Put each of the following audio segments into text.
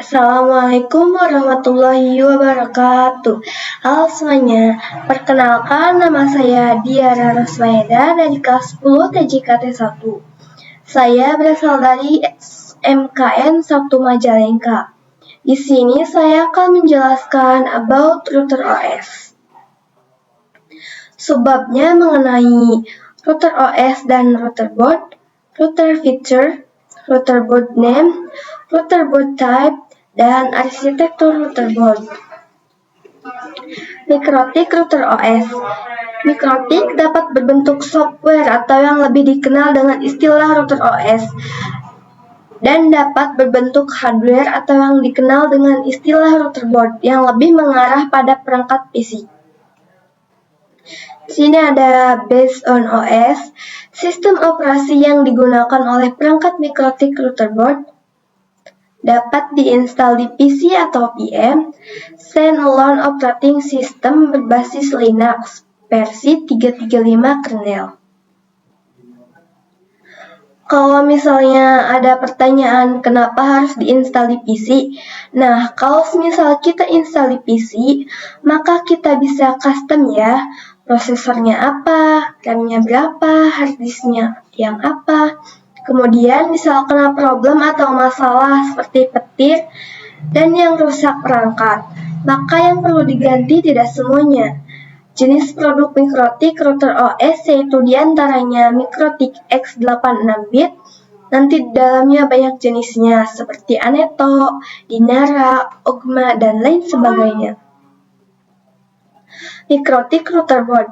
Assalamualaikum warahmatullahi wabarakatuh. Halo semuanya, perkenalkan nama saya Diara Rosmaeda dari kelas 10 TJKT 1. Saya berasal dari MKN 1 Majalengka. Di sini saya akan menjelaskan about router OS. Subbabnya mengenai router OS dan router board, router feature, router board name, router board type, dan arsitektur router board. Mikrotik router OS. Mikrotik dapat berbentuk software atau yang lebih dikenal dengan istilah router OS dan dapat berbentuk hardware atau yang dikenal dengan istilah router board yang lebih mengarah pada perangkat PC. Di sini ada based on OS, sistem operasi yang digunakan oleh perangkat mikrotik router board, dapat diinstal di PC atau PM, standalone operating system berbasis Linux, versi 335 kernel. Kalau misalnya ada pertanyaan kenapa harus diinstal di PC, nah kalau misal kita install di PC, maka kita bisa custom ya, prosesornya apa, RAM-nya berapa, harddisknya yang apa. Kemudian misal kena problem atau masalah seperti petir dan yang rusak perangkat, maka yang perlu diganti tidak semuanya. Jenis produk mikrotik router OS yaitu diantaranya mikrotik X86-bit, nanti di dalamnya banyak jenisnya seperti Aneto, Dinara, Ogma, dan lain sebagainya. Mikrotik router board.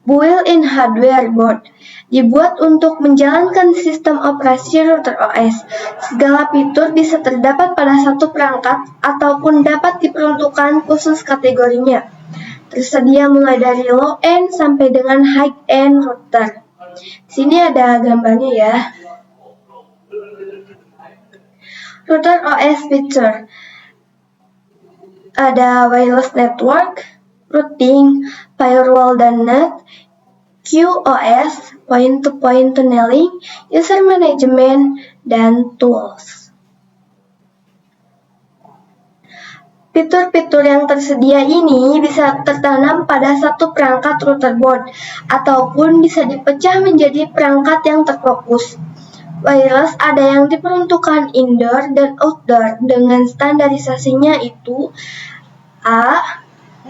Built-in hardware board dibuat untuk menjalankan sistem operasi router OS. Segala fitur bisa terdapat pada satu perangkat ataupun dapat diperuntukkan khusus kategorinya. Tersedia mulai dari low-end sampai dengan high-end router. Sini ada gambarnya ya. Router OS feature. Ada wireless network, routing, firewall dan NAT, QoS, point-to-point tunneling, user management, dan tools. Fitur-fitur yang tersedia ini bisa tertanam pada satu perangkat router board ataupun bisa dipecah menjadi perangkat yang terfokus. Wireless ada yang diperuntukkan indoor dan outdoor dengan standarisasinya itu A, B,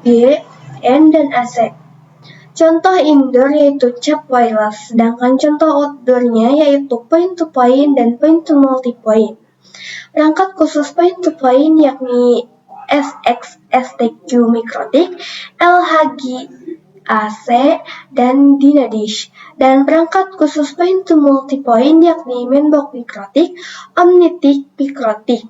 G, N, dan AC. Contoh indoor yaitu cap wireless, sedangkan contoh outdoornya yaitu point-to-point dan point-to-multipoint. Perangkat khusus point-to-point yakni SX-STQ mikrotik, LHG AC, dan Dynadish. Dan perangkat khusus point-to-multipoint yakni mainbox mikrotik, Omnitic mikrotik.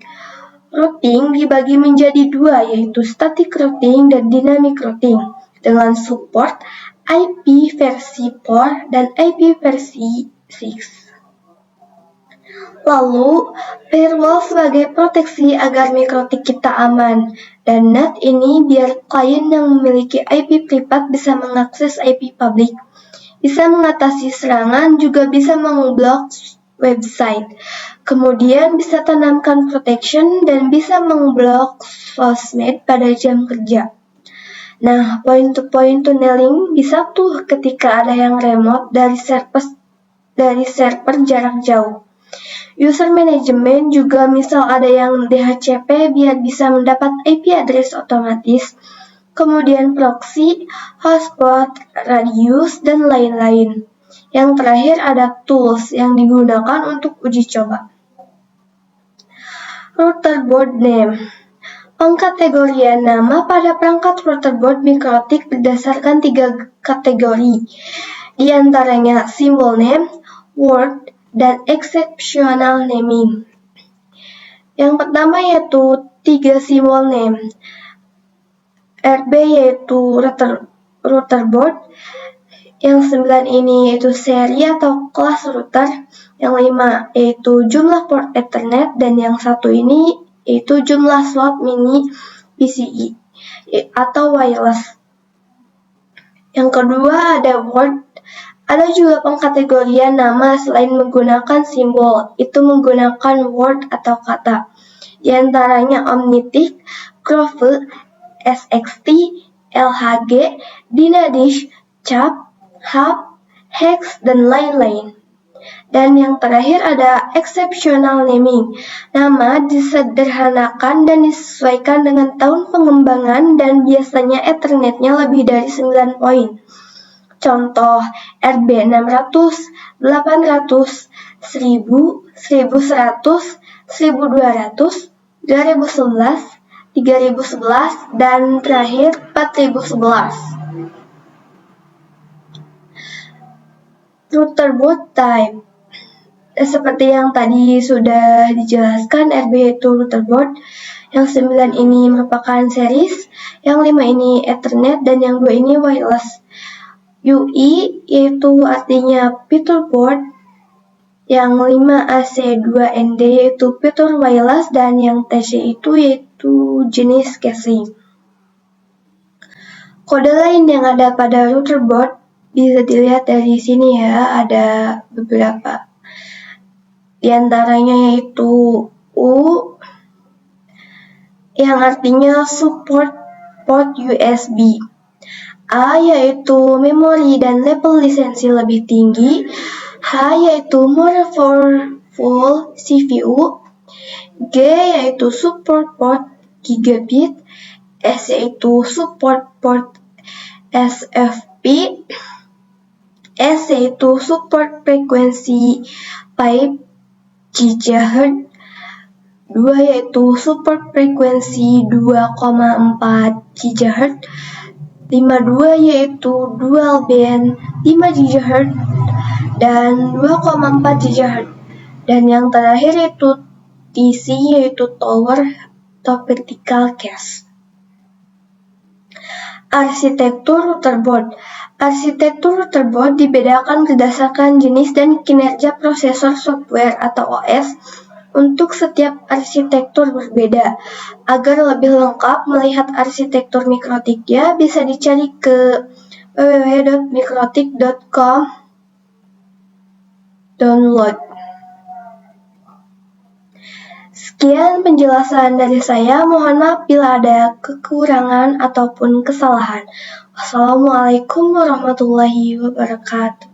Routing dibagi menjadi dua yaitu static routing dan dynamic routing dengan support IP versi 4 dan IP versi 6. Lalu, firewall sebagai proteksi agar mikrotik kita aman, dan NAT ini biar klien yang memiliki IP privat bisa mengakses IP publik, bisa mengatasi serangan, juga bisa memblok website. Kemudian bisa tanamkan protection dan bisa memblok sosmed pada jam kerja. Nah, point-to-point tunneling bisa tuh ketika ada yang remote dari server jarak jauh. User management juga misal ada yang DHCP biar bisa mendapat IP address otomatis, kemudian proxy, hotspot, radius, dan lain-lain. Yang terakhir ada tools yang digunakan untuk uji coba. Router board name. Pengkategorian nama pada perangkat router board mikrotik berdasarkan 3 kategori, di antaranya symbol name, word, dan exceptional naming. Yang pertama yaitu 3 simbol name. RB yaitu router board. Yang 9 ini yaitu seri atau kelas router. Yang 5 yaitu jumlah port Ethernet. Dan yang 1 ini yaitu jumlah slot mini PCI atau wireless. Yang kedua ada word Ada juga pengkategorian nama selain menggunakan simbol, itu menggunakan word atau kata. Di antaranya Omnitic, Grove, SXT, LHG, Dinadish, Cap, Hub, Hex, dan lain-lain. Dan yang terakhir ada exceptional naming. Nama disederhanakan dan disesuaikan dengan tahun pengembangan dan biasanya Ethernetnya lebih dari 9 poin. Contoh RB600, 800, 1000, 1100, 1200, 2011, 3011, dan terakhir 4011. Router boot type. Seperti yang tadi sudah dijelaskan, RB itu router board. Yang 9 ini merupakan series, yang 5 ini Ethernet, dan yang 2 ini wireless. UI yaitu artinya pure board, yang 5 AC2ND yaitu pure wireless, dan yang TC itu yaitu jenis casing. Kode lain yang ada pada router board bisa dilihat dari sini ya, ada beberapa. Di antaranya yaitu U yang artinya support port USB. A yaitu memori dan level lisensi lebih tinggi. H yaitu more powerful CPU. G yaitu support port gigabit. S yaitu support port SFP. S yaitu support frekuensi 5 GHz. 2 yaitu support frekuensi 2,4 GHz. 52 yaitu dual band 5 GHz dan 2,4 GHz. Dan yang terakhir yaitu TC yaitu tower atau vertical cast. Arsitektur router board. Arsitektur router board dibedakan berdasarkan jenis dan kinerja prosesor software atau OS. Untuk setiap arsitektur berbeda. Agar lebih lengkap melihat arsitektur Mikrotik-nya, bisa dicari ke www.mikrotik.com download. Sekian penjelasan dari saya, mohon maaf bila ada kekurangan ataupun kesalahan. Wassalamualaikum warahmatullahi wabarakatuh.